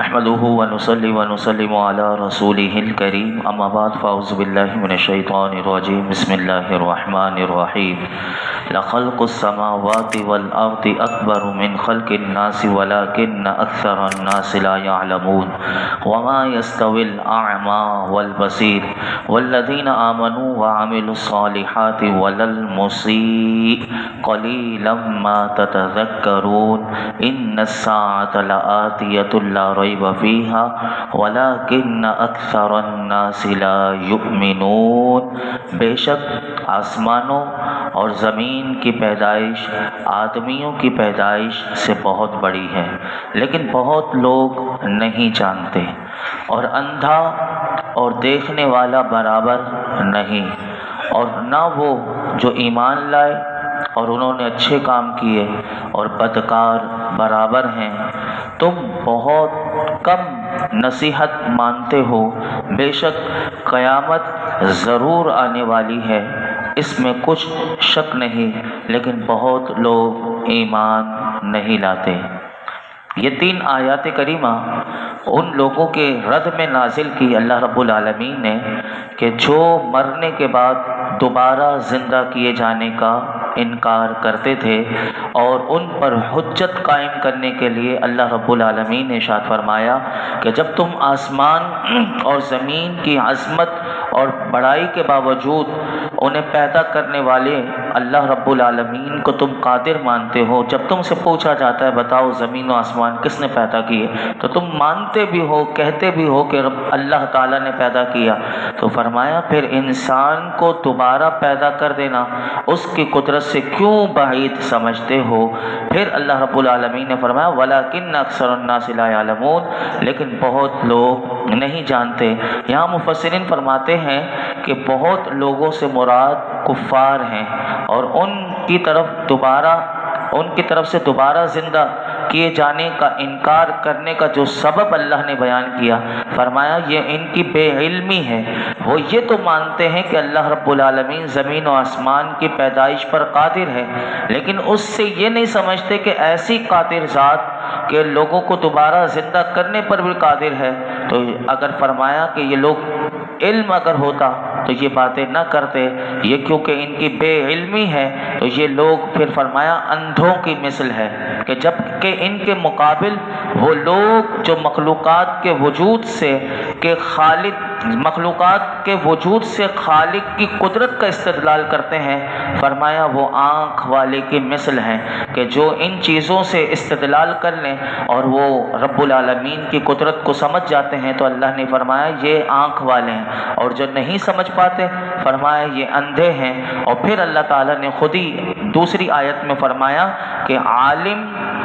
نحمده ونصلي ونسلم على رسوله الكريم اما بعد فاعوذ بالله من الشيطان الرجيم بسم الله الرحمن الرحيم لخلق السماوات والارض اكبر من خلق الناس ولكن اكثر الناس لا يعلمون وما يستوي الاعمى والبصير والذين امنوا وعملوا الصالحات ولا المسيء قليلا ما تتذكرون ان الساعة لآتية لا ریب فیہا ولکن اکثر الناس لا یؤمنون۔ بے شک آسمانوں اور زمین کی پیدائش آدمیوں کی پیدائش سے بہت بڑی ہے، لیکن بہت لوگ نہیں جانتے، اور اندھا اور دیکھنے والا برابر نہیں، اور نہ وہ جو ایمان لائے اور انہوں نے اچھے کام کیے اور بدکار برابر ہیں۔ تم بہت کم نصیحت مانتے ہو، بے شک قیامت ضرور آنے والی ہے، اس میں کچھ شک نہیں، لیکن بہت لوگ ایمان نہیں لاتے۔ یہ 3 آیات کریمہ ان لوگوں کے رد میں نازل کی اللہ رب العالمین نے کہ جو مرنے کے بعد دوبارہ زندہ کیے جانے کا انکار کرتے تھے، اور ان پر حجت قائم کرنے کے لیے اللہ رب العالمین نے ارشاد فرمایا کہ جب تم آسمان اور زمین کی عظمت اور بڑائی کے باوجود انہیں پیدا کرنے والے اللہ رب العالمین کو تم قادر مانتے ہو، جب تم سے پوچھا جاتا ہے بتاؤ زمین و آسمان کس نے پیدا کیے، تو تم مانتے بھی ہو، کہتے بھی ہو کہ اللہ تعالیٰ نے پیدا کیا، تو فرمایا پھر انسان کو دوبارہ پیدا کر دینا اس کی قدرت سے کیوں بعید سمجھتے ہو۔ پھر اللہ رب العالمین نے فرمایا وَلَكِنَّ أَكْثَرَ النَّاسِ لَا يَعْلَمُونَ، لیکن بہت لوگ نہیں جانتے۔ یہاں مفسرین فرماتے ہیں کہ بہت لوگوں سے مراد کفار ہیں، اور ان کی طرف سے دوبارہ زندہ کیے جانے کا انکار کرنے کا جو سبب اللہ نے بیان کیا، فرمایا یہ ان کی بے علمی ہے۔ وہ یہ تو مانتے ہیں کہ اللہ رب العالمین زمین و آسمان کی پیدائش پر قادر ہے، لیکن اس سے یہ نہیں سمجھتے کہ ایسی قادر ذات کہ لوگوں کو دوبارہ زندہ کرنے پر بھی قادر ہے۔ تو اگر فرمایا کہ یہ لوگ علم اگر ہوتا تو یہ باتیں نہ کرتے، یہ کیونکہ ان کی بے علمی ہے، تو یہ لوگ پھر فرمایا اندھوں کی مثل ہے کہ جب کہ ان کے مقابل وہ لوگ جو مخلوقات کے وجود سے خالق کی قدرت کا استدلال کرتے ہیں، فرمایا وہ آنکھ والے کی مثل ہیں کہ جو ان چیزوں سے استدلال کر لیں اور وہ رب العالمین کی قدرت کو سمجھ جاتے ہیں، تو اللہ نے فرمایا یہ آنکھ والے ہیں، اور جو نہیں سمجھ پاتے فرمایا یہ اندھے ہیں۔ اور پھر اللہ تعالیٰ نے خود ہی دوسری آیت میں فرمایا کہ عالم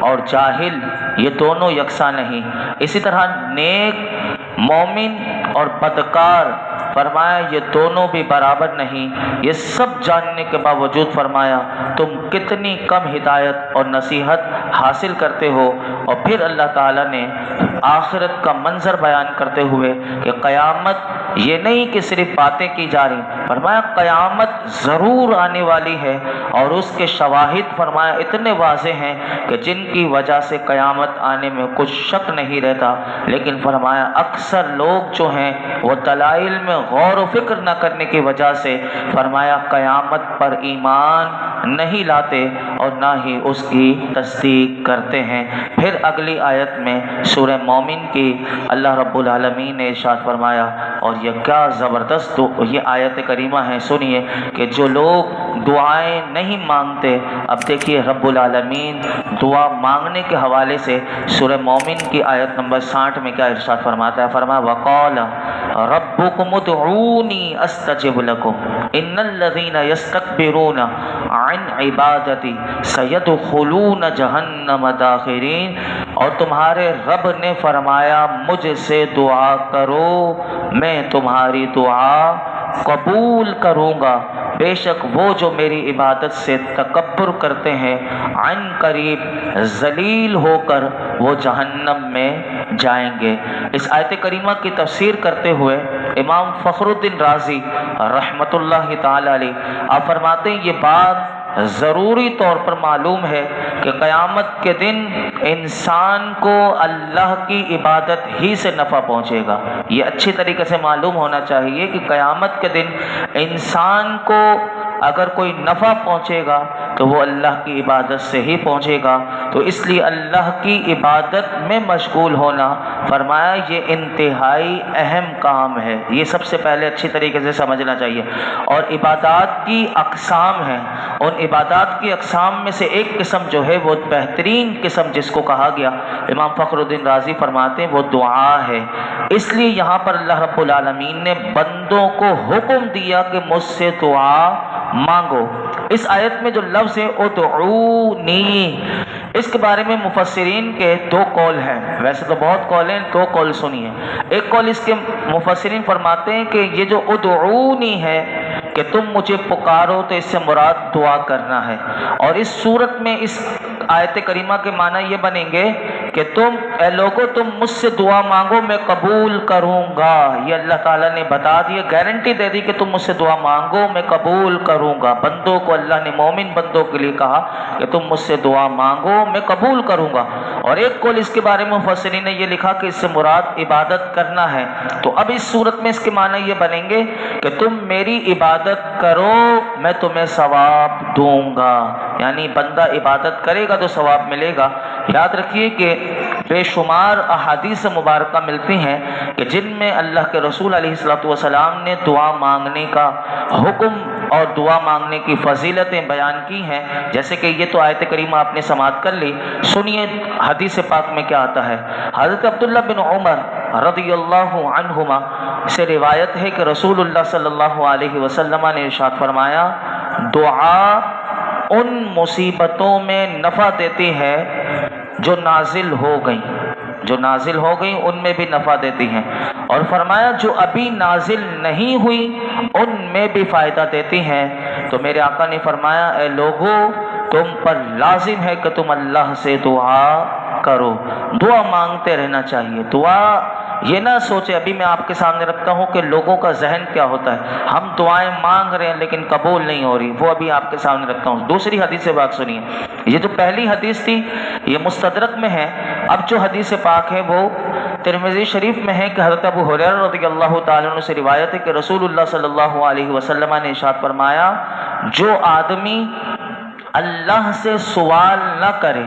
اور جاہل یہ دونوں یکساں نہیں، اسی طرح نیک مومن اور بدکار فرمایا یہ دونوں بھی برابر نہیں۔ یہ سب جاننے کے باوجود فرمایا تم کتنی کم ہدایت اور نصیحت حاصل کرتے ہو۔ اور پھر اللہ تعالیٰ نے آخرت کا منظر بیان کرتے ہوئے کہ قیامت یہ نہیں کہ صرف باتیں کی جا رہی، فرمایا قیامت ضرور آنے والی ہے، اور اس کے شواہد فرمایا اتنے واضح ہیں کہ جن کی وجہ سے قیامت آنے میں کچھ شک نہیں رہتا، لیکن فرمایا اکثر لوگ جو ہیں وہ دلائل میں غور و فکر نہ کرنے کی وجہ سے فرمایا قیامت پر ایمان نہیں لاتے اور نہ ہی اس کی تصدیق کرتے ہیں۔ پھر اگلی آیت میں سورہ مومن کی اللہ رب العالمین نے ارشاد فرمایا، اور یہ کیا زبردست یہ آیت کریمہ ہے، سنیے کہ جو لوگ دعائیں نہیں مانگتے، اب دیکھیے رب العالمین دعا مانگنے کے حوالے سے سورہ مومن کی آیت نمبر 60 میں کیا ارشاد فرماتا ہے، فرمایا وَقَالَ رَبُّكُمُ ادْعُونِي أَسْتَجِبْ لَكُمْ إِنَّ الَّذِينَ يَسْتَكْبِرُونَ عَنْ عِبَادَتِي سَيَدْخُلُونَ جَهَنَّمَ دَاخِرِينَ، اور تمہارے رب نے فرمایا مجھ سے دعا کرو، میں تمہاری دعا قبول کروں گا، بے شک وہ جو میری عبادت سے تکبر کرتے ہیں عن قریب ذلیل ہو کر وہ جہنم میں جائیں گے۔ اس آیت کریمہ کی تفسیر کرتے ہوئے امام فخر الدین رازی رحمۃ اللہ تعالی علیہ آپ فرماتے ہیں یہ بات ضروری طور پر معلوم ہے کہ قیامت کے دن انسان کو اللہ کی عبادت ہی سے نفع پہنچے گا۔ یہ اچھی طریقے سے معلوم ہونا چاہیے کہ قیامت کے دن انسان کو اگر کوئی نفع پہنچے گا تو وہ اللہ کی عبادت سے ہی پہنچے گا۔ تو اس لیے اللہ کی عبادت میں مشغول ہونا، فرمایا یہ انتہائی اہم کام ہے، یہ سب سے پہلے اچھی طریقے سے سمجھنا چاہیے۔ اور عبادات کی اقسام ہیں، ان عبادات کی اقسام میں سے ایک قسم جو ہے وہ بہترین قسم جس کو کہا گیا، امام فخر الدین رازی فرماتے ہیں وہ دعا ہے۔ اس لیے یہاں پر اللہ رب العالمین نے بندوں کو حکم دیا کہ مجھ سے دعا مانگو۔ اس آیت میں جو لفظ ہے ادعونی، اس کے بارے میں مفسرین کے دو قول ہیں، ویسے تو بہت قول ہیں، دو قول سنیے۔ ایک قول اس کے مفسرین فرماتے ہیں کہ یہ جو ادعونی ہے کہ تم مجھے پکارو، تو اس سے مراد دعا کرنا ہے۔ اور اس صورت میں اس آیت کریمہ کے معنی یہ بنیں گے کہ اے لوگو تم مجھ سے دعا مانگو میں قبول کروں گا۔ یہ اللہ تعالیٰ نے بتا دیا، گارنٹی دے دی کہ تم مجھ سے دعا مانگو میں قبول کروں گا۔ بندوں کو اللہ نے، مومن بندوں کے لیے کہا کہ تم مجھ سے دعا مانگو میں قبول کروں گا۔ اور ایک قول اس کے بارے میں مفسرین نے یہ لکھا کہ اس سے مراد عبادت کرنا ہے۔ تو اب اس صورت میں اس کے معنی یہ بنیں گے کہ تم میری عبادت کرو میں تمہیں ثواب دوں گا، یعنی بندہ عبادت کرے گا تو ثواب ملے گا۔ یاد رکھیے کہ بے شمار احادیث مبارکہ ملتی ہیں کہ جن میں اللہ کے رسول علیہ السلام نے دعا مانگنے کا حکم اور دعا مانگنے کی فضیلتیں بیان کی ہیں، جیسے کہ یہ تو آیت کریمہ آپ نے سماعت کر لی۔ سنیے حدیث پاک میں کیا آتا ہے۔ حضرت عبداللہ بن عمر رضی اللہ عنہما سے روایت ہے کہ رسول اللہ صلی اللہ علیہ وسلم نے ارشاد فرمایا، دعا ان مصیبتوں میں نفع دیتی ہے جو نازل ہو گئیں ان میں بھی نفع دیتی ہیں، اور فرمایا جو ابھی نازل نہیں ہوئی ان میں بھی فائدہ دیتی ہیں۔ تو میرے آقا نے فرمایا، اے لوگو تم پر لازم ہے کہ تم اللہ سے دعا کرو، دعا مانگتے رہنا چاہیے۔ دعا یہ نہ سوچے، ابھی میں آپ کے سامنے رکھتا ہوں کہ لوگوں کا ذہن کیا ہوتا ہے، ہم دعائیں مانگ رہے ہیں لیکن قبول نہیں ہو رہی، وہ ابھی آپ کے سامنے رکھتا ہوں۔ دوسری حدیث سے بات سنیے، یہ جو پہلی حدیث تھی یہ مستدرک میں ہے، اب جو حدیث پاک ہے وہ ترمذی شریف میں ہے کہ حضرت ابو ہریرہ رضی اللہ تعالیٰ عنہ سے روایت ہے کہ رسول اللہ صلی اللہ علیہ وسلم نے ارشاد فرمایا، جو آدمی اللہ سے سوال نہ کرے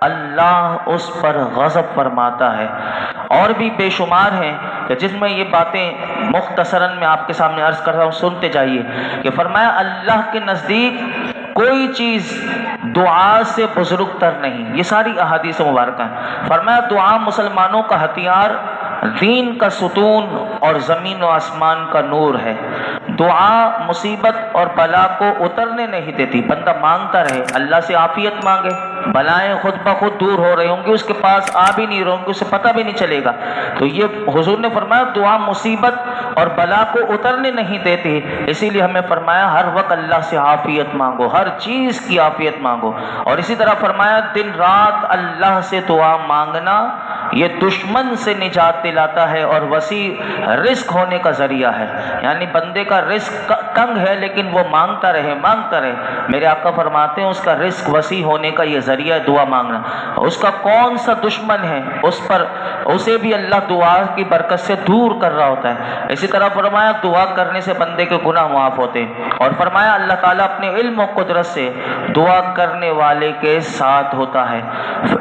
اللہ اس پر غضب فرماتا ہے۔ اور بھی بے شمار ہیں کہ جس میں یہ باتیں مختصراً میں آپ کے سامنے عرض کر رہا ہوں، سنتے جائیے کہ فرمایا اللہ کے نزدیک کوئی چیز دعا سے بزرگ تر نہیں۔ یہ ساری احادیث مبارکہ ہیں۔ فرمایا دعا مسلمانوں کا ہتھیار، دین کا ستون اور زمین و آسمان کا نور ہے۔ دعا مصیبت اور بلا کو اترنے نہیں دیتی، بندہ مانگتا رہے، اللہ سے عافیت مانگے، بلائیں خود بخود دور ہو رہے ہوں گے، اس کے پاس آ بھی نہیں رہے ہوں گے، اسے پتہ بھی نہیں چلے گا۔ تو یہ حضور نے فرمایا دعا مصیبت اور بلا کو اترنے نہیں دیتی، اسی لیے ہمیں فرمایا ہر وقت اللہ سے عافیت مانگو، ہر چیز کی عافیت مانگو۔ اور اسی طرح فرمایا دن رات اللہ سے دعا مانگنا یہ دشمن سے نجات دلاتا ہے اور وسیع رزق ہونے کا ذریعہ ہے، یعنی بندے کا رزق تنگ ہے لیکن وہ مانگتا رہے۔ میرے آقا فرماتے ہیں اس کا رزق وسیع ہونے کا یہ ذریعہ ہے دعا مانگنا۔ اس کا کون سا دشمن ہے اسے بھی اللہ دعا کی برکت سے دور کر رہا ہوتا ہے۔ اسی طرح فرمایا دعا کرنے سے بندے کے گناہ معاف ہوتے ہیں، اور فرمایا اللہ تعالیٰ اپنے علم و قدرت سے دعا کرنے والے کے ساتھ ہوتا ہے۔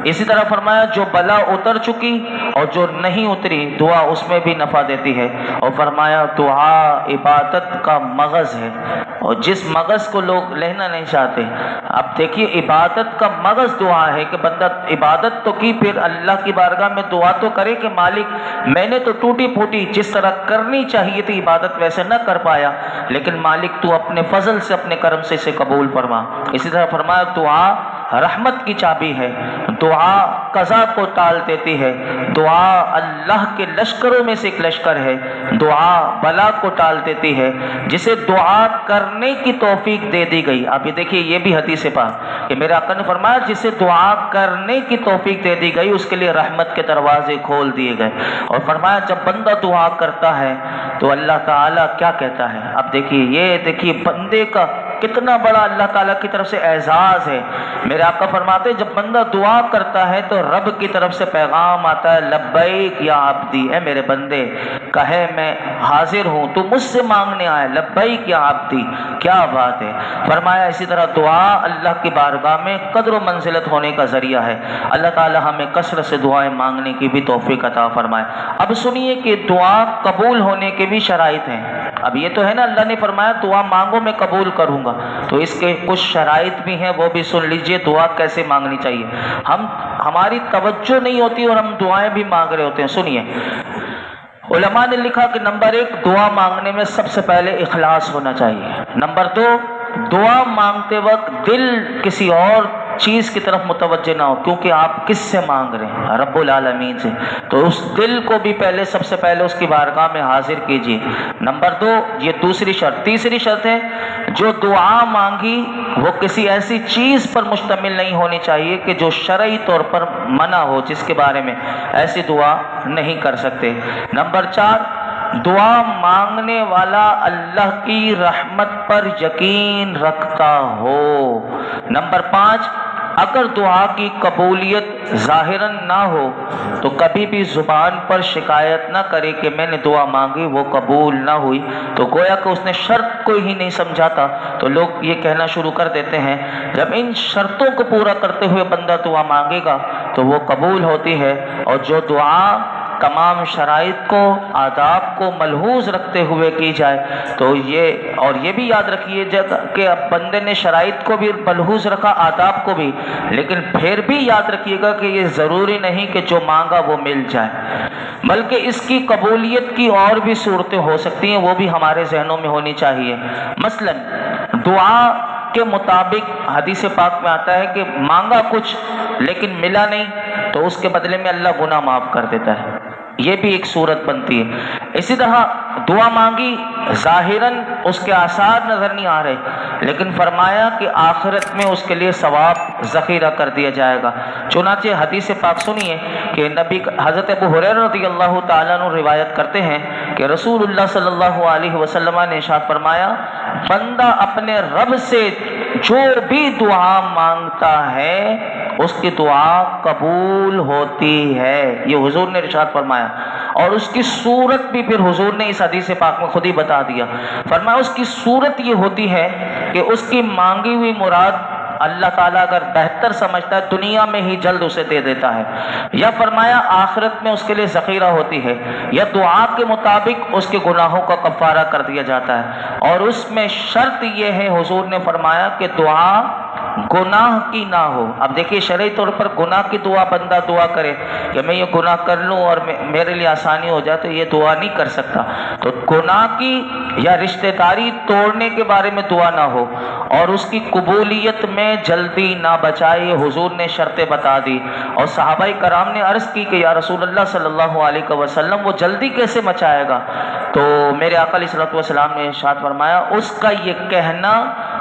اسی طرح فرمایا جو بلا اتر چکی اور جو نہیں اتری دعا اس میں بھی نفع دیتی ہے، اور فرمایا دعا عبادت کا مغز ہے، اور جس مغز کو لوگ لینا نہیں چاہتے۔ اب دیکھیے عبادت کا مغز دعا ہے کہ بندہ عبادت تو کی، پھر اللہ کی بارگاہ میں دعا تو کرے کہ مالک میں نے تو ٹوٹی پھوٹی جس طرح کرنی چاہیے تھی عبادت ویسے نہ کر پایا، لیکن مالک تو اپنے فضل سے اپنے کرم سے اسے قبول فرما۔ اسی طرح فرمایا دعا رحمت کی چابی ہے، دعا قضا کو ٹال دیتی ہے، دعا اللہ کے لشکروں میں سے ایک لشکر ہے، دعا بلا کو ٹال دیتی ہے، جسے دعا کرنے کی توفیق دے دی گئی۔ اب یہ دیکھیے یہ بھی حدیث پاک کہ میرے آقا نے فرمایا جسے دعا کرنے کی توفیق دے دی گئی اس کے لیے رحمت کے دروازے کھول دیے گئے۔ اور فرمایا جب بندہ دعا کرتا ہے تو اللہ تعالیٰ کیا کہتا ہے، اب دیکھیے بندے کا کتنا بڑا اللہ تعالیٰ کی طرف سے اعزاز ہے۔ میرے آقا فرماتے ہیں جب بندہ دعا کرتا ہے تو رب کی طرف سے پیغام آتا ہے، لبیک یا عبدی، اے میرے بندے کہے میں حاضر ہوں، تو مجھ سے مانگنے آئے، لبیک یا عبدی، کیا بات ہے۔ فرمایا اسی طرح دعا اللہ کی بارگاہ میں قدر و منزلت ہونے کا ذریعہ ہے۔ اللہ تعالی ہمیں کثرت سے دعائیں مانگنے کی بھی توفیق عطا فرمائے۔ اب سنیے کہ دعا قبول ہونے کے بھی شرائط ہیں۔ اب یہ تو ہے نا، اللہ نے فرمایا دعا مانگو میں قبول کروں گا، تو اس کے کچھ شرائط بھی ہیں، وہ بھی سن لیجئے دعا کیسے مانگنی چاہیے۔ ہماری توجہ نہیں ہوتی اور ہم دعائیں بھی مانگ رہے ہوتے ہیں۔ سنیے، علماء نے لکھا کہ نمبر 1، دعا مانگنے میں سب سے پہلے اخلاص ہونا چاہیے۔ نمبر 2، دعا مانگتے وقت دل کسی اور چیز کی طرف متوجہ نہ ہو، کیونکہ آپ کس سے مانگ رہے ہیں؟ رب العالمین سے، تو اس دل کو بھی پہلے سب سے پہلے اس کی بارگاہ میں حاضر کیجیے۔ نمبر 2، یہ دوسری شرط۔ تیسری شرط ہے جو دعا مانگی وہ کسی ایسی چیز پر مشتمل نہیں ہونی چاہیے کہ جو شرعی طور پر منع ہو، جس کے بارے میں ایسی دعا نہیں کر سکتے۔ نمبر 4، دعا مانگنے والا اللہ کی رحمت پر یقین رکھتا ہو۔ نمبر 5، اگر دعا کی قبولیت ظاہراً نہ ہو تو کبھی بھی زبان پر شکایت نہ کرے کہ میں نے دعا مانگی وہ قبول نہ ہوئی، تو گویا کہ اس نے شرط کو ہی نہیں سمجھا تھا۔ تو لوگ یہ کہنا شروع کر دیتے ہیں جب ان شرطوں کو پورا کرتے ہوئے بندہ دعا مانگے گا تو وہ قبول ہوتی ہے، اور جو دعا تمام شرائط کو، آداب کو ملحوظ رکھتے ہوئے کی جائے تو یہ بھی یاد رکھیے کہ اب بندے نے شرائط کو بھی ملحوظ رکھا، آداب کو بھی، لیکن پھر بھی یاد رکھیے گا کہ یہ ضروری نہیں کہ جو مانگا وہ مل جائے، بلکہ اس کی قبولیت کی اور بھی صورتیں ہو سکتی ہیں، وہ بھی ہمارے ذہنوں میں ہونی چاہیے۔ مثلا دعا کے مطابق حدیث پاک میں آتا ہے کہ مانگا کچھ لیکن ملا نہیں تو اس کے بدلے میں اللہ گناہ معاف کر دیتا ہے، یہ بھی ایک صورت بنتی ہے۔ اسی طرح دعا مانگی ظاہراً اس کے آثار نظر نہیں آ رہے، لیکن فرمایا کہ آخرت میں اس کے لیے ثواب ذخیرہ کر دیا جائے گا۔ چنانچہ حدیث پاک سنیے کہ نبی حضرت ابو ہریرہ رضی اللہ تعالیٰ عنہ روایت کرتے ہیں کہ رسول اللہ صلی اللہ علیہ وسلم نے ارشاد فرمایا، بندہ اپنے رب سے جو بھی دعا مانگتا ہے اس کی دعا قبول ہوتی ہے، یہ حضور نے ارشاد فرمایا، اور اس کی صورت بھی پھر حضور نے اس حدیث پاک میں خود ہی بتا دیا۔ فرمایا اس کی صورت یہ ہوتی ہے کہ اس کی مانگی ہوئی مراد اللہ تعالیٰ اگر بہتر سمجھتا ہے دنیا میں ہی جلد اسے دے دیتا ہے، یا فرمایا آخرت میں اس کے لیے ذخیرہ ہوتی ہے، یا دعا کے مطابق اس کے گناہوں کا کفارہ کر دیا جاتا ہے۔ اور اس میں شرط یہ ہے، حضور نے فرمایا کہ دعا گناہ کی نہ ہو۔ اب دیکھیے شرعی طور پر گناہ کی دعا بندہ دعا کرے کہ میں یہ گناہ کر لوں اور میرے لیے آسانی ہو جائے، تو یہ دعا نہیں کر سکتا۔ تو گناہ کی یا رشتہ داری توڑنے کے بارے میں دعا نہ ہو، اور اس کی قبولیت میں جلدی نہ بچائے، حضور نے شرطیں بتا دی۔ اور صحابہ کرام نے عرض کی کہ یا رسول اللہ صلی اللہ علیہ وسلم وہ جلدی کیسے مچائے گا؟ تو میرے آقا علیہ الصلوۃ والسلام نے ارشاد فرمایا اس کا یہ کہنا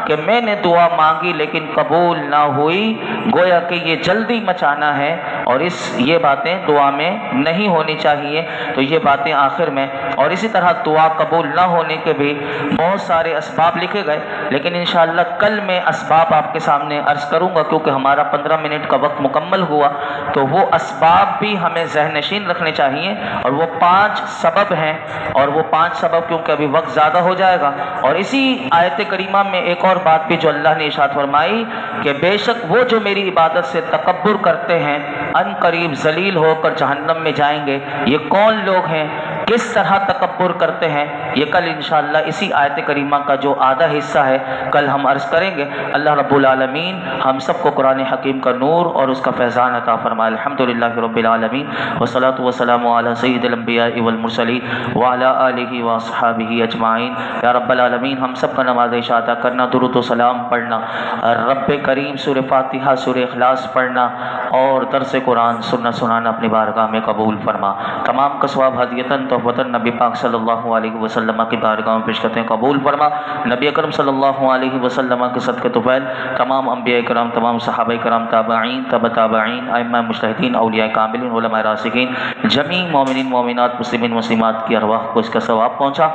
کہ میں نے دعا مانگی لیکن قبول نہ ہوئی، گویا کہ یہ جلدی مچانا ہے، اور یہ باتیں دعا میں نہیں ہونی چاہیے۔ تو یہ باتیں آخر میں، اور اسی طرح دعا قبول نہ ہونے کے بھی بہت سارے اسباب لکھے گئے، لیکن انشاءاللہ کل میں اسباب آپ کے سامنے عرض کروں گا، کیونکہ ہمارا 15 منٹ کا وقت مکمل ہوا، تو وہ اسباب بھی ہمیں ذہن نشین رکھنے چاہیے، اور وہ 5 سبب ہیں، اور وہ 5 سبب کیونکہ ابھی وقت زیادہ ہو جائے گا۔ اور اسی آیت کریمہ میں ایک اور بات بھی جو اللہ نے ارشاد فرمائی کہ بے شک وہ جو میری عبادت سے تکبر کرتے ہیں ان قریب ذلیل ہو کر جہنم میں جائیں گے۔ یہ کون لوگ ہیں، کس طرح تکبر کرتے ہیں، یہ کل انشاءاللہ اسی آیت کریمہ کا جو آدھا حصہ ہے کل ہم عرض کریں گے۔ اللہ رب العالمین ہم سب کو قرآن حکیم کا نور اور اس کا فیضان عطا فرمائے۔ الحمدللہ رب العالمین والصلاة والسلام علی سید الانبیاء والمرسلین وعلی آلہ واصحابہ اجمعین۔ یا رب العالمین ہم سب کا نماز عشاء ادا کرنا، درود و سلام پڑھنا، رب کریم سورہ فاتحہ سورہ اخلاص پڑھنا اور درس قرآن سننا سنانا اپنی بارگاہ میں قبول فرما۔ تمام کا ثواب ہدیتاً تحفتاً نبی پاک صلی اللہ علیہ وسلم کی بارگاہ میں پیش کرتے ہیں، قبول فرما۔ نبی اکرم صلی اللہ علیہ وسلم کے صدقے طفیل تمام انبیاء کرام، تمام صحابہ کرام، تابعین، تبع تابعین، ائمہ مجتہدین، اولیاء کاملین، علماء راسخین، جمیع مومنین مومنات، مسلمین مسلمات کی ارواح کو اس کا ثواب پہنچا۔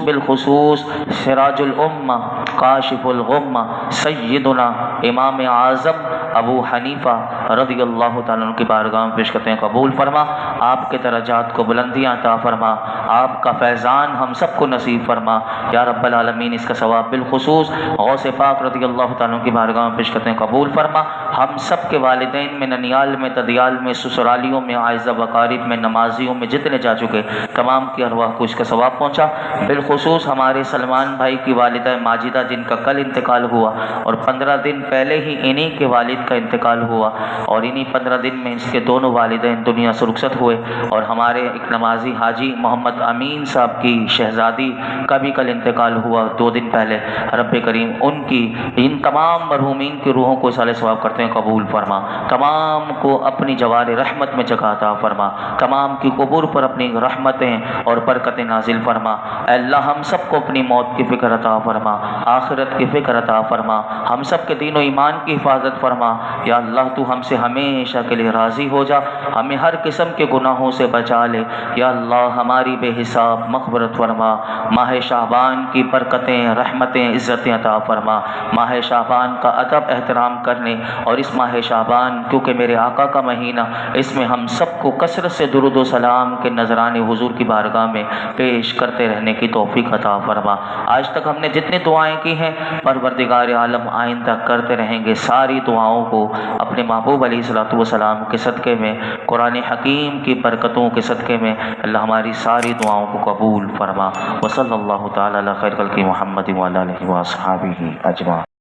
بالخصوص سراج الامہ، کاشف الغمہ، سیدنا امام اعظم ابو حنیفہ رضی اللہ تعالیٰ عنہ کی بارگاہ میں پیش کرتے ہیں، قبول فرما۔ آپ کے درجات کو بلندیاں عطا فرما، آپ کا فیضان ہم سب کو نصیب فرما یا رب العالمین۔ اس کا ثواب بالخصوص غوث پاک رضی اللہ تعالیٰ عنہ کی بارگاہ میں پیش کرتے ہیں، قبول فرما۔ ہم سب کے والدین میں، ننیال میں، تدیال میں، سسرالیوں میں، اعزہ وقارب میں، نمازیوں میں جتنے جا چکے تمام کی ارواح کو اس کا ثواب پہنچا۔ بالخصوص ہمارے سلمان بھائی کی والدہ ماجدہ جن کا کل انتقال ہوا اور 15 دن پہلے ہی انہی کے والد کا انتقال ہوا، اور انہی 15 دن میں اس کے دونوں والدین دنیا سے رخصت ہوئے، اور ہمارے ایک نمازی حاجی محمد امین صاحب کی شہزادی کا بھی کل انتقال ہوا 2 دن پہلے۔ رب کریم ان تمام مرحومین کی روحوں کو صالح ثواب کرتے ہیں، قبول فرما۔ تمام کو اپنی جوار رحمت میں جگہ عطا فرما، تمام کی قبور پر اپنی رحمتیں اور برکتیں نازل فرما۔ اے اللہ ہم سب کو اپنی موت کی فکر عطا فرما، آخرت کی فکر عطا فرما، ہم سب کے دین و ایمان کی حفاظت فرما یا اللہ۔ تو ہم سے ہمیشہ کے لیے راضی ہو جا، ہمیں ہر قسم کے گناہوں سے بچا لے یا اللہ۔ ہماری بے حساب مغفرت فرما، ماہ شعبان کی برکتیں، رحمتیں، عزتیں عطا فرما۔ ماہ شعبان کا ادب احترام کرنے اور اس ماہ شعبان کیونکہ میرے آقا کا مہینہ، اس میں ہم سب کو کثرت سے درود و سلام کے نذرانے حضور کی بارگاہ میں پیش کرتے رہنے کی توفیق عطا فرما۔ آج تک ہم نے جتنی دعائیں کی ہیں پروردگار عالم آئندہ کرتے رہیں گے، ساری دعاؤں کو اپنے محبوب علیہ الصلوۃ والسلام کے صدقے میں، قرآن حکیم کی برکتوں کے صدقے میں اللہ ہماری ساری دعاؤں کو قبول فرما۔ وصلی اللہ تعالی علی خیر خلق محمد وعلی آلہ وصحبہ اجمعین۔